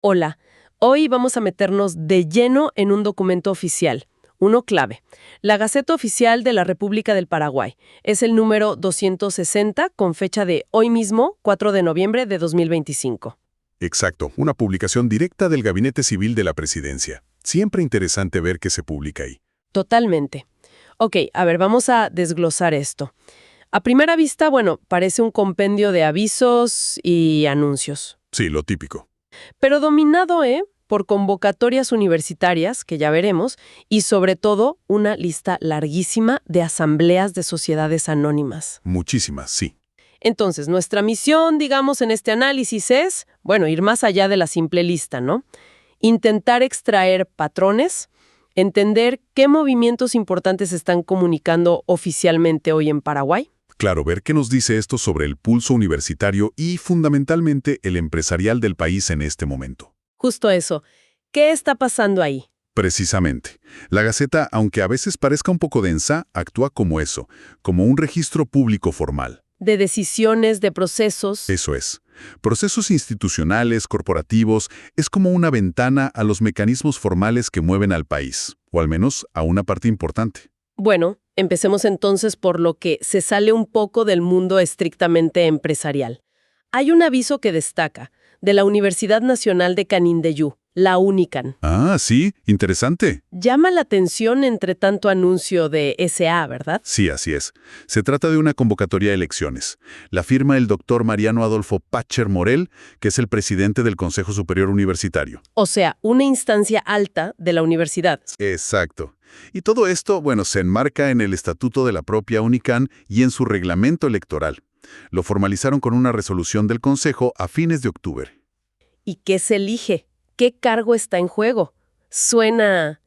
Hola, hoy vamos a meternos de lleno en un documento oficial, uno clave. La Gaceta Oficial de la República del Paraguay. Es el número 260 con fecha de hoy mismo, 4 de noviembre de 2025. Exacto, una publicación directa del Gabinete Civil de la Presidencia. Siempre interesante ver qué se publica ahí. Totalmente. Ok, a ver, vamos a desglosar esto. A primera vista, bueno, parece un compendio de avisos y anuncios. Sí, lo típico. Pero dominado, por convocatorias universitarias, que ya veremos, y sobre todo una lista larguísima de asambleas de sociedades anónimas. Muchísimas, sí. Entonces, nuestra misión, digamos, en este análisis es, bueno, ir más allá de la simple lista, ¿no? Intentar extraer patrones, entender qué movimientos importantes están comunicando oficialmente hoy en Paraguay. Claro, ver qué nos dice esto sobre el pulso universitario y, fundamentalmente, el empresarial del país en este momento. Justo eso. ¿Qué está pasando ahí? Precisamente. La Gaceta, aunque a veces parezca un poco densa, actúa como eso, como un registro público formal. De decisiones, de procesos. Eso es. Procesos institucionales, corporativos, es como una ventana a los mecanismos formales que mueven al país, o al menos a una parte importante. Bueno, empecemos entonces por lo que se sale un poco del mundo estrictamente empresarial. Hay un aviso que destaca, de la Universidad Nacional de Canindeyú, la UNICAN. Ah, sí, interesante. Llama la atención entre tanto anuncio de SA, ¿verdad? Sí, así es. Se trata de una convocatoria a elecciones. La firma el doctor Mariano Adolfo Pacher Morel, que es el presidente del Consejo Superior Universitario. O sea, una instancia alta de la universidad. Exacto. Y todo esto, bueno, se enmarca en el estatuto de la propia UNICAN y en su reglamento electoral. Lo formalizaron con una resolución del Consejo a fines de octubre. ¿Y qué se elige? ¿Qué cargo está en juego? Suena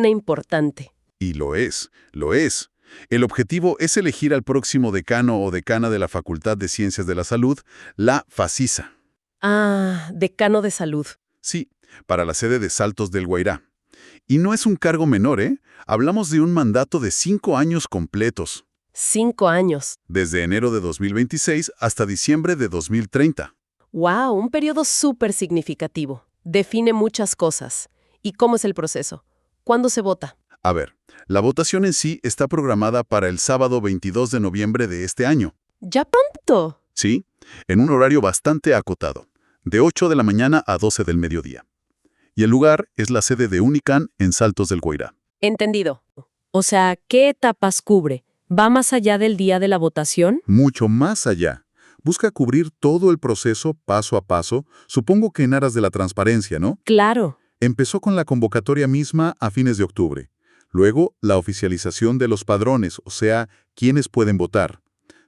importante. Y lo es, lo es. El objetivo es elegir al próximo decano o decana de la Facultad de Ciencias de la Salud, la FACISA. Ah, decano de salud. Sí, para la sede de Saltos del Guairá. Y no es un cargo menor, ¿eh? Hablamos de un mandato de 5 años completos. 5 años. Desde enero de 2026 hasta diciembre de 2030. ¡Wow! Un periodo súper significativo. Define muchas cosas. ¿Y cómo es el proceso? ¿Cuándo se vota? A ver, la votación en sí está programada para el sábado 22 de noviembre de este año. ¡Ya pronto! Sí, en un horario bastante acotado, de 8 de la mañana a 12 del mediodía. Y el lugar es la sede de UNICAN en Saltos del Guairá. Entendido. O sea, ¿qué etapas cubre? ¿Va más allá del día de la votación? Mucho más allá. Busca cubrir todo el proceso paso a paso, supongo que en aras de la transparencia, ¿no? Claro. Empezó con la convocatoria misma a fines de octubre. Luego, la oficialización de los padrones, o sea, quiénes pueden votar.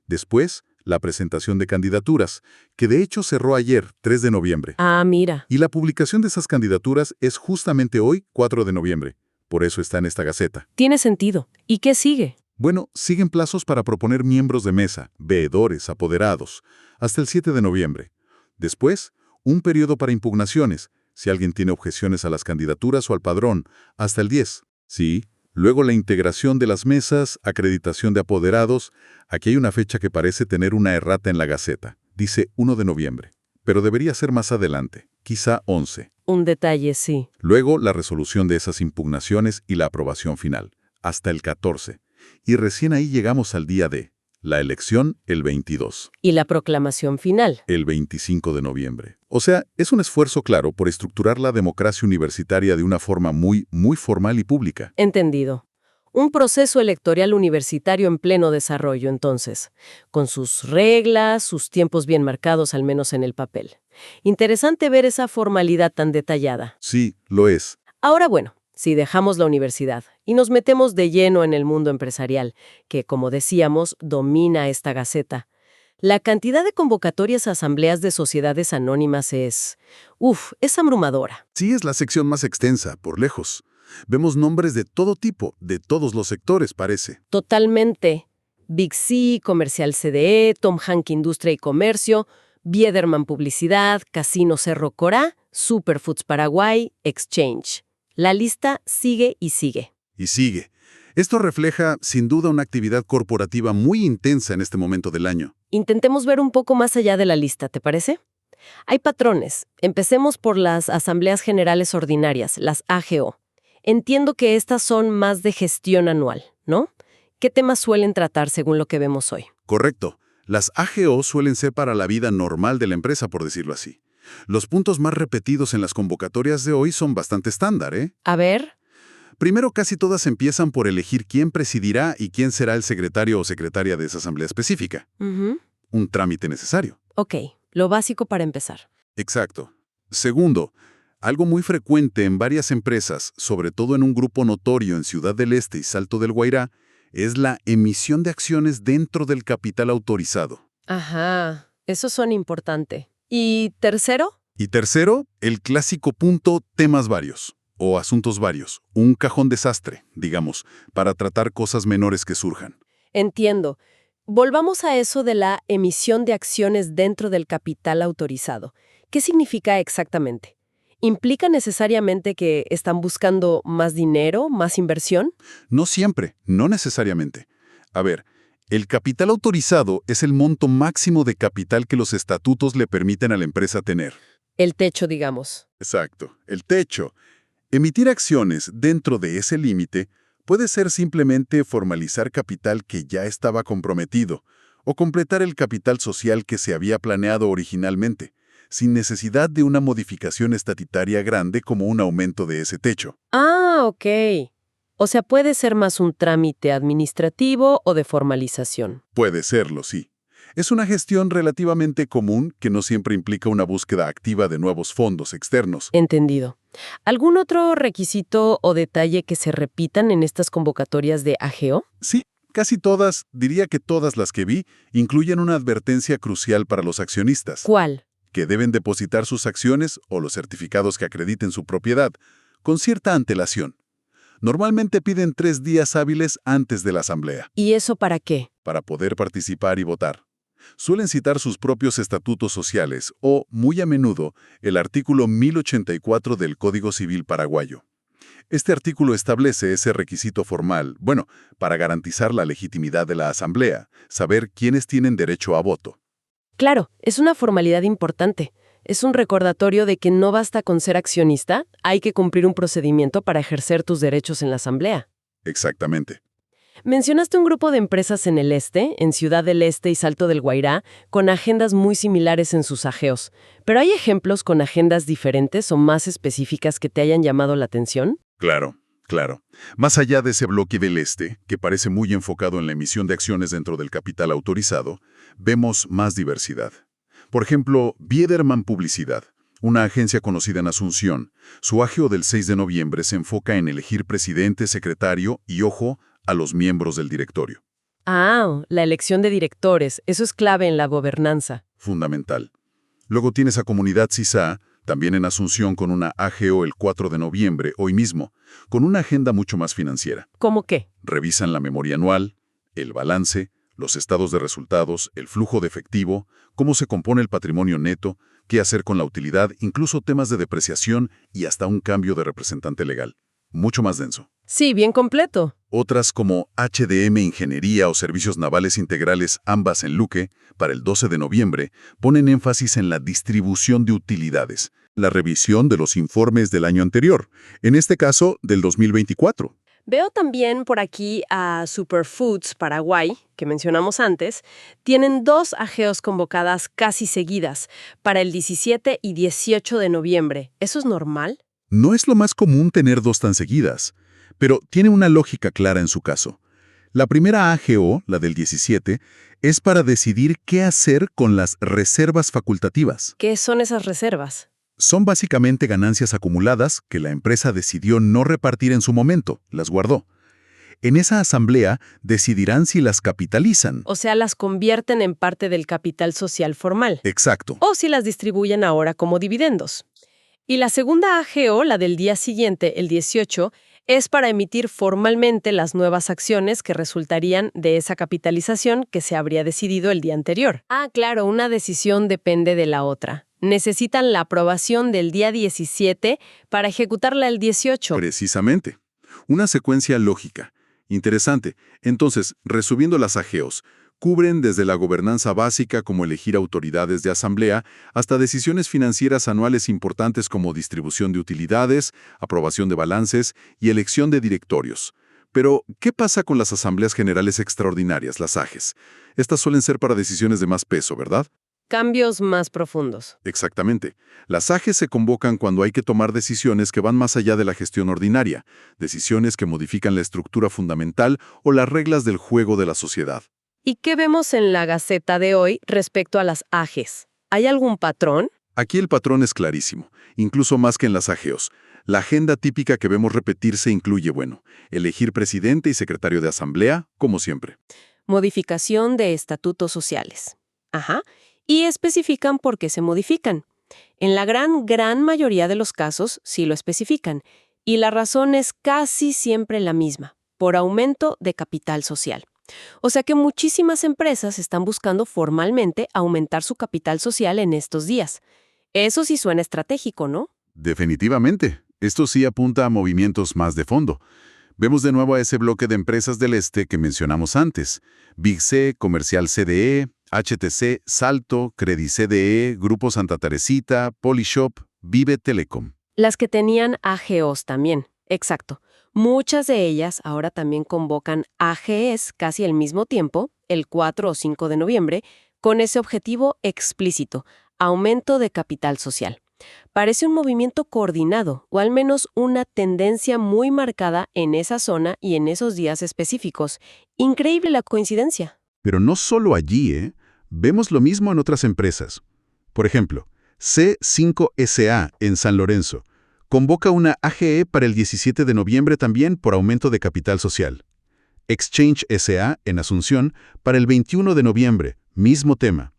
Después, la presentación de candidaturas, que de hecho cerró ayer, 3 de noviembre. Ah, mira. Y la publicación de esas candidaturas es justamente hoy, 4 de noviembre. Por eso está en esta Gaceta. Tiene sentido. ¿Y qué sigue? Bueno, siguen plazos para proponer miembros de mesa, veedores, apoderados, hasta el 7 de noviembre. Después, un periodo para impugnaciones, si alguien tiene objeciones a las candidaturas o al padrón, hasta el 10. Sí. Luego la integración de las mesas, acreditación de apoderados. Aquí hay una fecha que parece tener una errata en la Gaceta. Dice 1 de noviembre. Pero debería ser más adelante, quizá 11. Un detalle, sí. Luego la resolución de esas impugnaciones y la aprobación final, hasta el 14. Y recién ahí llegamos al día de la elección, el 22. ¿Y la proclamación final? El 25 de noviembre. O sea, es un esfuerzo claro por estructurar la democracia universitaria de una forma muy formal y pública. Entendido. Un proceso electoral universitario en pleno desarrollo, entonces, con sus reglas, sus tiempos bien marcados, al menos en el papel. Interesante ver esa formalidad tan detallada. Sí, lo es. Ahora, bueno, si dejamos la universidad y nos metemos de lleno en el mundo empresarial, que, como decíamos, domina esta Gaceta, la cantidad de convocatorias a asambleas de sociedades anónimas es abrumadora. Sí, es la sección más extensa, por lejos. Vemos nombres de todo tipo, de todos los sectores, parece. Totalmente. Big C, Comercial CDE, Tom Hank Industria y Comercio, Biederman Publicidad, Casino Cerro Corá, Superfoods Paraguay, Exchange. La lista sigue y sigue. Y sigue. Esto refleja, sin duda, una actividad corporativa muy intensa en este momento del año. Intentemos ver un poco más allá de la lista, ¿te parece? Hay patrones. Empecemos por las Asambleas Generales Ordinarias, las AGO. Entiendo que estas son más de gestión anual, ¿no? ¿Qué temas suelen tratar según lo que vemos hoy? Correcto. Las AGO suelen ser para la vida normal de la empresa, por decirlo así. Los puntos más repetidos en las convocatorias de hoy son bastante estándar, ¿eh? A ver. Primero, casi todas empiezan por elegir quién presidirá y quién será el secretario o secretaria de esa asamblea específica. Un trámite necesario. Ok, lo básico para empezar. Exacto. Segundo, algo muy frecuente en varias empresas, sobre todo en un grupo notorio en Ciudad del Este y Salto del Guairá, es la emisión de acciones dentro del capital autorizado. Ajá, eso suena importante. ¿Y tercero? Y tercero, el clásico punto temas varios, o asuntos varios, un cajón desastre, digamos, para tratar cosas menores que surjan. Entiendo. Volvamos a eso de la emisión de acciones dentro del capital autorizado. ¿Qué significa exactamente? ¿Implica necesariamente que están buscando más dinero, más inversión? No siempre, no necesariamente. A ver, el capital autorizado es el monto máximo de capital que los estatutos le permiten a la empresa tener. El techo, digamos. Exacto, el techo. Emitir acciones dentro de ese límite puede ser simplemente formalizar capital que ya estaba comprometido o completar el capital social que se había planeado originalmente, sin necesidad de una modificación estatutaria grande como un aumento de ese techo. Ah, ok. O sea, puede ser más un trámite administrativo o de formalización. Puede serlo, sí. Es una gestión relativamente común que no siempre implica una búsqueda activa de nuevos fondos externos. Entendido. ¿Algún otro requisito o detalle que se repitan en estas convocatorias de AGO? Sí, casi todas, diría que todas las que vi, incluyen una advertencia crucial para los accionistas. ¿Cuál? Que deben depositar sus acciones o los certificados que acrediten su propiedad, con cierta antelación. Normalmente piden 3 días hábiles antes de la asamblea. ¿Y eso para qué? Para poder participar y votar. Suelen citar sus propios estatutos sociales o, muy a menudo, el artículo 1084 del Código Civil paraguayo. Este artículo establece ese requisito formal, para garantizar la legitimidad de la asamblea, saber quiénes tienen derecho a voto. Claro, es una formalidad importante. Es un recordatorio de que no basta con ser accionista, hay que cumplir un procedimiento para ejercer tus derechos en la asamblea. Exactamente. Mencionaste un grupo de empresas en el este, en Ciudad del Este y Salto del Guairá, con agendas muy similares en sus ageos. ¿Pero hay ejemplos con agendas diferentes o más específicas que te hayan llamado la atención? Claro. Más allá de ese bloque del este, que parece muy enfocado en la emisión de acciones dentro del capital autorizado, vemos más diversidad. Por ejemplo, Biederman Publicidad, una agencia conocida en Asunción. Su ageo del 6 de noviembre se enfoca en elegir presidente, secretario y, ojo, a los miembros del directorio. Ah, la elección de directores, eso es clave en la gobernanza. Fundamental. Luego tienes a Comunidad CISA, también en Asunción con una AGO el 4 de noviembre, hoy mismo, con una agenda mucho más financiera. ¿Cómo qué? Revisan la memoria anual, el balance, los estados de resultados, el flujo de efectivo, cómo se compone el patrimonio neto, qué hacer con la utilidad, incluso temas de depreciación y hasta un cambio de representante legal. Mucho más denso. Sí, bien completo. Otras como HDM Ingeniería o Servicios Navales Integrales, ambas en Luque, para el 12 de noviembre, ponen énfasis en la distribución de utilidades, la revisión de los informes del año anterior, en este caso del 2024. Veo también por aquí a Superfoods Paraguay, que mencionamos antes. Tienen 2 ageos convocadas casi seguidas, para el 17 y 18 de noviembre. ¿Eso es normal? No es lo más común tener 2 tan seguidas, pero tiene una lógica clara en su caso. La primera AGO, la del 17, es para decidir qué hacer con las reservas facultativas. ¿Qué son esas reservas? Son básicamente ganancias acumuladas que la empresa decidió no repartir en su momento, las guardó. En esa asamblea decidirán si las capitalizan. O sea, las convierten en parte del capital social formal. Exacto. O si las distribuyen ahora como dividendos. Y la segunda AGO, la del día siguiente, el 18, es para emitir formalmente las nuevas acciones que resultarían de esa capitalización que se habría decidido el día anterior. Ah, claro, una decisión depende de la otra. Necesitan la aprobación del día 17 para ejecutarla el 18. Precisamente. Una secuencia lógica. Interesante. Entonces, resumiendo las AGOs, Cubren desde la gobernanza básica como elegir autoridades de asamblea hasta decisiones financieras anuales importantes como distribución de utilidades, aprobación de balances y elección de directorios. Pero, ¿qué pasa con las asambleas generales extraordinarias, las AGES? Estas suelen ser para decisiones de más peso, ¿verdad? Cambios más profundos. Exactamente. Las AGES se convocan cuando hay que tomar decisiones que van más allá de la gestión ordinaria, decisiones que modifican la estructura fundamental o las reglas del juego de la sociedad. ¿Y qué vemos en la Gaceta de hoy respecto a las AGES? ¿Hay algún patrón? Aquí el patrón es clarísimo, incluso más que en las AGEOs. La agenda típica que vemos repetirse incluye, elegir presidente y secretario de asamblea, como siempre. Modificación de estatutos sociales. Ajá. Y especifican por qué se modifican. En la gran mayoría de los casos sí lo especifican. Y la razón es casi siempre la misma, por aumento de capital social. O sea que muchísimas empresas están buscando formalmente aumentar su capital social en estos días. Eso sí suena estratégico, ¿no? Definitivamente. Esto sí apunta a movimientos más de fondo. Vemos de nuevo a ese bloque de empresas del este que mencionamos antes. Big C, Comercial CDE, HTC, Salto, Credit CDE, Grupo Santa Teresita, Polishop, Vive Telecom. Las que tenían AGOs también, exacto. Muchas de ellas ahora también convocan AGEs casi al mismo tiempo, el 4 o 5 de noviembre, con ese objetivo explícito, aumento de capital social. Parece un movimiento coordinado, o al menos una tendencia muy marcada en esa zona y en esos días específicos. Increíble la coincidencia. Pero no solo allí, ¿eh? Vemos lo mismo en otras empresas. Por ejemplo, C5SA en San Lorenzo convoca una AGE para el 17 de noviembre también por aumento de capital social. Exchange SA en Asunción para el 21 de noviembre, mismo tema.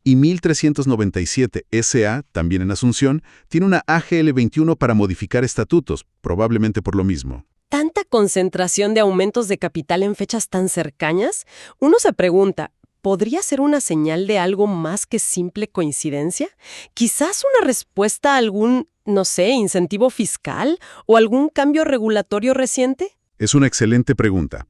Y 1397 SA, también en Asunción, tiene una AGL 21 para modificar estatutos, probablemente por lo mismo. ¿Tanta concentración de aumentos de capital en fechas tan cercanas? Uno se pregunta, ¿podría ser una señal de algo más que simple coincidencia? ¿Quizás una respuesta a algún, incentivo fiscal o algún cambio regulatorio reciente? Es una excelente pregunta.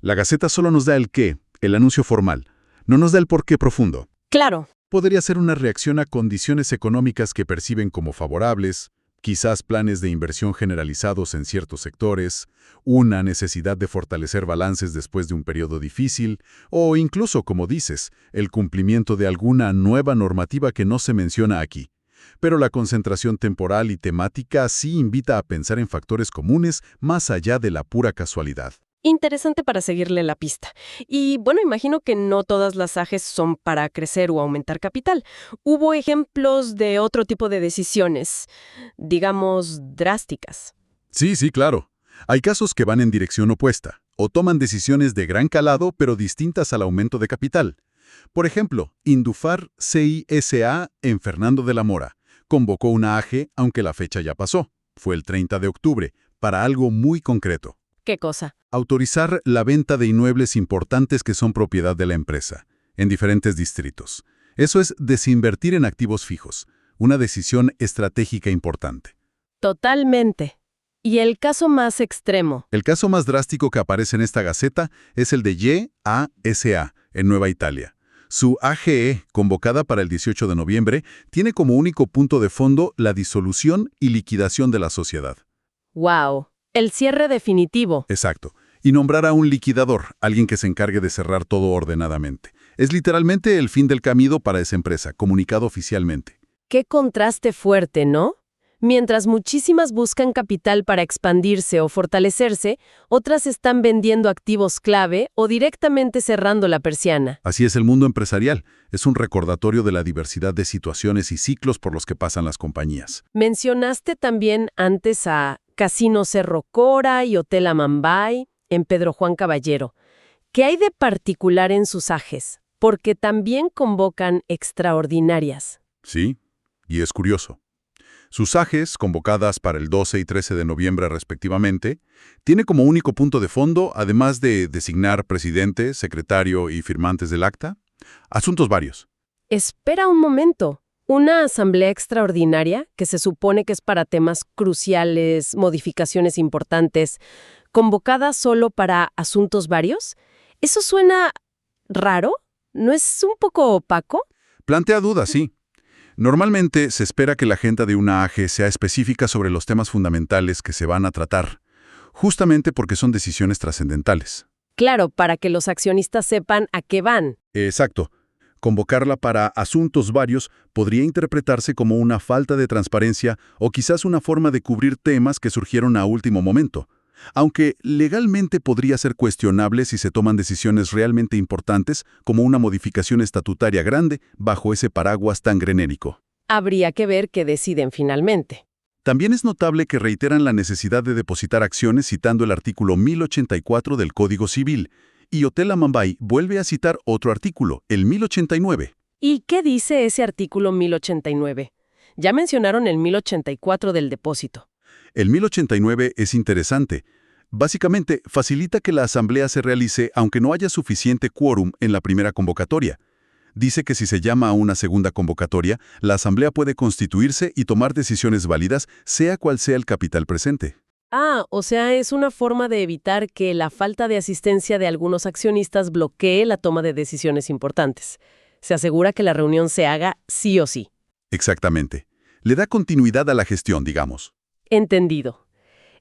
La Gaceta solo nos da el qué, el anuncio formal. No nos da el por qué profundo. Claro. Podría ser una reacción a condiciones económicas que perciben como favorables, quizás planes de inversión generalizados en ciertos sectores, una necesidad de fortalecer balances después de un periodo difícil, o incluso, como dices, el cumplimiento de alguna nueva normativa que no se menciona aquí. Pero la concentración temporal y temática sí invita a pensar en factores comunes más allá de la pura casualidad. Interesante para seguirle la pista. Y imagino que no todas las AGEs son para crecer o aumentar capital. Hubo ejemplos de otro tipo de decisiones, digamos, drásticas. Sí, claro. Hay casos que van en dirección opuesta, o toman decisiones de gran calado pero distintas al aumento de capital. Por ejemplo, Indufar CISA en Fernando de la Mora convocó una AGE aunque la fecha ya pasó. Fue el 30 de octubre, para algo muy concreto. ¿Qué cosa? Autorizar la venta de inmuebles importantes que son propiedad de la empresa, en diferentes distritos. Eso es desinvertir en activos fijos, una decisión estratégica importante. Totalmente. ¿Y el caso más extremo? El caso más drástico que aparece en esta gaceta es el de YASA, en Nueva Italia. Su AGE, convocada para el 18 de noviembre, tiene como único punto de fondo la disolución y liquidación de la sociedad. ¡Wow! El cierre definitivo. Exacto. Y nombrar a un liquidador, alguien que se encargue de cerrar todo ordenadamente. Es literalmente el fin del camino para esa empresa, comunicado oficialmente. Qué contraste fuerte, ¿no? Mientras muchísimas buscan capital para expandirse o fortalecerse, otras están vendiendo activos clave o directamente cerrando la persiana. Así es el mundo empresarial. Es un recordatorio de la diversidad de situaciones y ciclos por los que pasan las compañías. Mencionaste también antes a Casino Cerro Cora y Hotel Amambay en Pedro Juan Caballero. ¿Qué hay de particular en sus AGEs? Porque también convocan extraordinarias. Sí, y es curioso. Sus AGEs, convocadas para el 12 y 13 de noviembre respectivamente, tiene como único punto de fondo, además de designar presidente, secretario y firmantes del acta, asuntos varios. Espera un momento. ¿Una asamblea extraordinaria, que se supone que es para temas cruciales, modificaciones importantes, convocada solo para asuntos varios? ¿Eso suena raro? ¿no es un poco opaco? Plantea dudas, sí. Normalmente se espera que la agenda de una AG sea específica sobre los temas fundamentales que se van a tratar, justamente porque son decisiones trascendentales. Claro, para que los accionistas sepan a qué van. Exacto. Convocarla para asuntos varios podría interpretarse como una falta de transparencia o quizás una forma de cubrir temas que surgieron a último momento, aunque legalmente podría ser cuestionable si se toman decisiones realmente importantes como una modificación estatutaria grande bajo ese paraguas tan genérico. Habría que ver qué deciden finalmente. También es notable que reiteran la necesidad de depositar acciones citando el artículo 1084 del Código Civil, y Hotel Amambay vuelve a citar otro artículo, el 1089. ¿Y qué dice ese artículo 1089? Ya mencionaron el 1084 del depósito. El 1089 es interesante. Básicamente, facilita que la asamblea se realice aunque no haya suficiente quórum en la primera convocatoria. Dice que si se llama a una segunda convocatoria, la asamblea puede constituirse y tomar decisiones válidas, sea cual sea el capital presente. Ah, o sea, es una forma de evitar que la falta de asistencia de algunos accionistas bloquee la toma de decisiones importantes. Se asegura que la reunión se haga sí o sí. Exactamente. Le da continuidad a la gestión, digamos. Entendido.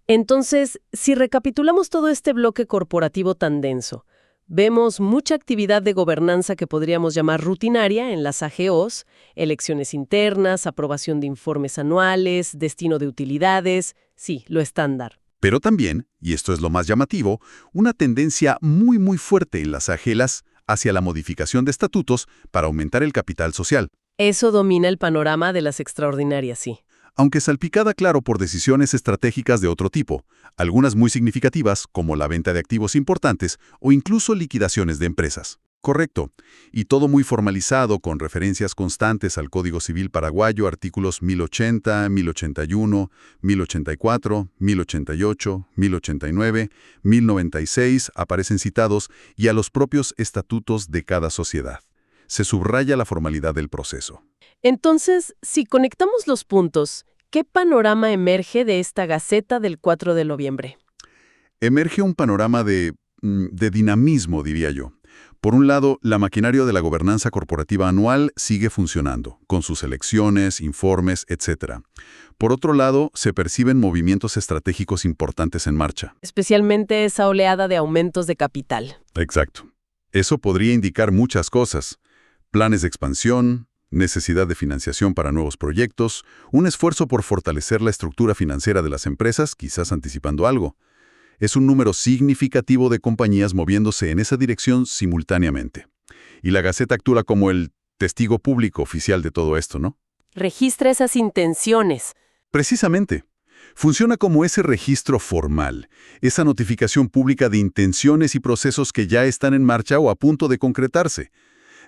Entonces, si recapitulamos todo este bloque corporativo tan denso, vemos mucha actividad de gobernanza que podríamos llamar rutinaria en las AGOs, elecciones internas, aprobación de informes anuales, destino de utilidades, sí, lo estándar. Pero también, y esto es lo más llamativo, una tendencia muy fuerte en las AGELAS hacia la modificación de estatutos para aumentar el capital social. Eso domina el panorama de las extraordinarias, sí. Aunque salpicada, claro, por decisiones estratégicas de otro tipo, algunas muy significativas, como la venta de activos importantes o incluso liquidaciones de empresas. Correcto. Y todo muy formalizado, con referencias constantes al Código Civil paraguayo, artículos 1080, 1081, 1084, 1088, 1089, 1096 aparecen citados y a los propios estatutos de cada sociedad. Se subraya la formalidad del proceso. Entonces, si conectamos los puntos, ¿qué panorama emerge de esta Gaceta del 4 de noviembre? Emerge un panorama de dinamismo, diría yo. Por un lado, la maquinaria de la gobernanza corporativa anual sigue funcionando, con sus elecciones, informes, etc. Por otro lado, se perciben movimientos estratégicos importantes en marcha. Especialmente esa oleada de aumentos de capital. Exacto. Eso podría indicar muchas cosas. Planes de expansión, necesidad de financiación para nuevos proyectos, un esfuerzo por fortalecer la estructura financiera de las empresas, quizás anticipando algo. Es un número significativo de compañías moviéndose en esa dirección simultáneamente. Y la Gaceta actúa como el testigo público oficial de todo esto, ¿no? Registra esas intenciones. Precisamente. Funciona como ese registro formal, esa notificación pública de intenciones y procesos que ya están en marcha o a punto de concretarse.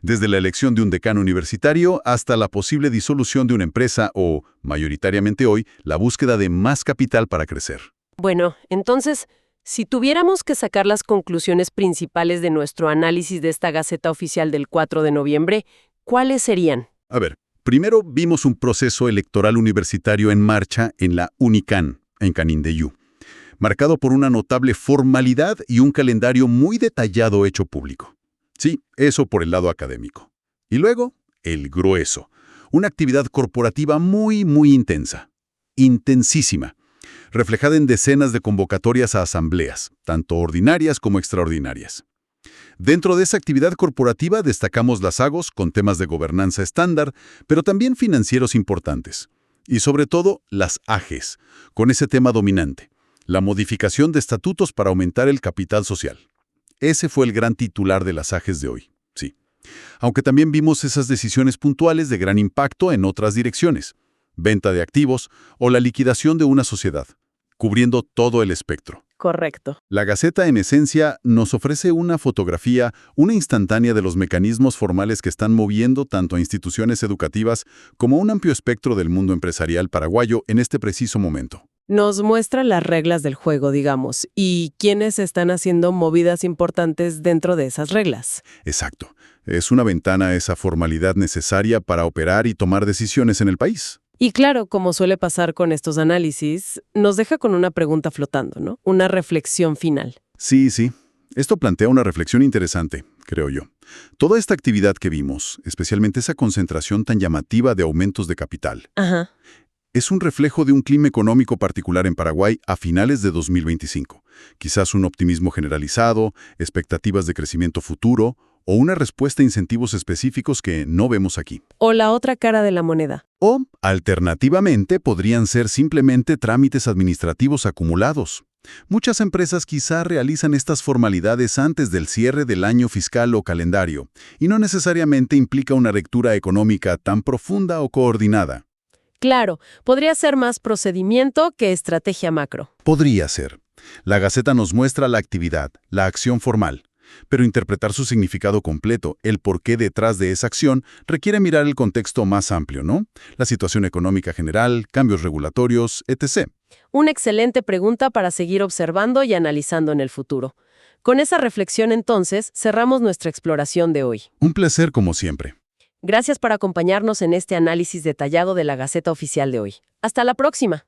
Desde la elección de un decano universitario hasta la posible disolución de una empresa o, mayoritariamente hoy, la búsqueda de más capital para crecer. Bueno, entonces, si tuviéramos que sacar las conclusiones principales de nuestro análisis de esta Gaceta Oficial del 4 de noviembre, ¿cuáles serían? A ver, primero vimos un proceso electoral universitario en marcha en la UNICAN, en Canindeyú, marcado por una notable formalidad y un calendario muy detallado hecho público. Sí, eso por el lado académico. Y luego, el grueso, una actividad corporativa muy intensa, intensísima, reflejada en decenas de convocatorias a asambleas, tanto ordinarias como extraordinarias. Dentro de esa actividad corporativa destacamos las AGOs con temas de gobernanza estándar, pero también financieros importantes. Y sobre todo, las AGES, con ese tema dominante, la modificación de estatutos para aumentar el capital social. Ese fue el gran titular de las AGES de hoy, sí. Aunque también vimos esas decisiones puntuales de gran impacto en otras direcciones, venta de activos o la liquidación de una sociedad, cubriendo todo el espectro. Correcto. La Gaceta, en esencia, nos ofrece una fotografía, una instantánea de los mecanismos formales que están moviendo tanto a instituciones educativas como a un amplio espectro del mundo empresarial paraguayo en este preciso momento. Nos muestra las reglas del juego, digamos, y quiénes están haciendo movidas importantes dentro de esas reglas. Exacto. Es una ventana a esa formalidad necesaria para operar y tomar decisiones en el país. Y claro, como suele pasar con estos análisis, nos deja con una pregunta flotando, ¿no? Una reflexión final. Sí. Esto plantea una reflexión interesante, creo yo. Toda esta actividad que vimos, especialmente esa concentración tan llamativa de aumentos de capital, Ajá. es un reflejo de un clima económico particular en Paraguay a finales de 2025. Quizás un optimismo generalizado, expectativas de crecimiento futuro o una respuesta a incentivos específicos que no vemos aquí. O la otra cara de la moneda. O, alternativamente, podrían ser simplemente trámites administrativos acumulados. Muchas empresas quizá realizan estas formalidades antes del cierre del año fiscal o calendario, y no necesariamente implica una lectura económica tan profunda o coordinada. Claro, podría ser más procedimiento que estrategia macro. Podría ser. La Gaceta nos muestra la actividad, la acción formal. Pero interpretar su significado completo, el porqué detrás de esa acción, requiere mirar el contexto más amplio, ¿no? La situación económica general, cambios regulatorios, etc. Una excelente pregunta para seguir observando y analizando en el futuro. Con esa reflexión, entonces, cerramos nuestra exploración de hoy. Un placer como siempre. Gracias por acompañarnos en este análisis detallado de la Gaceta Oficial de hoy. Hasta la próxima.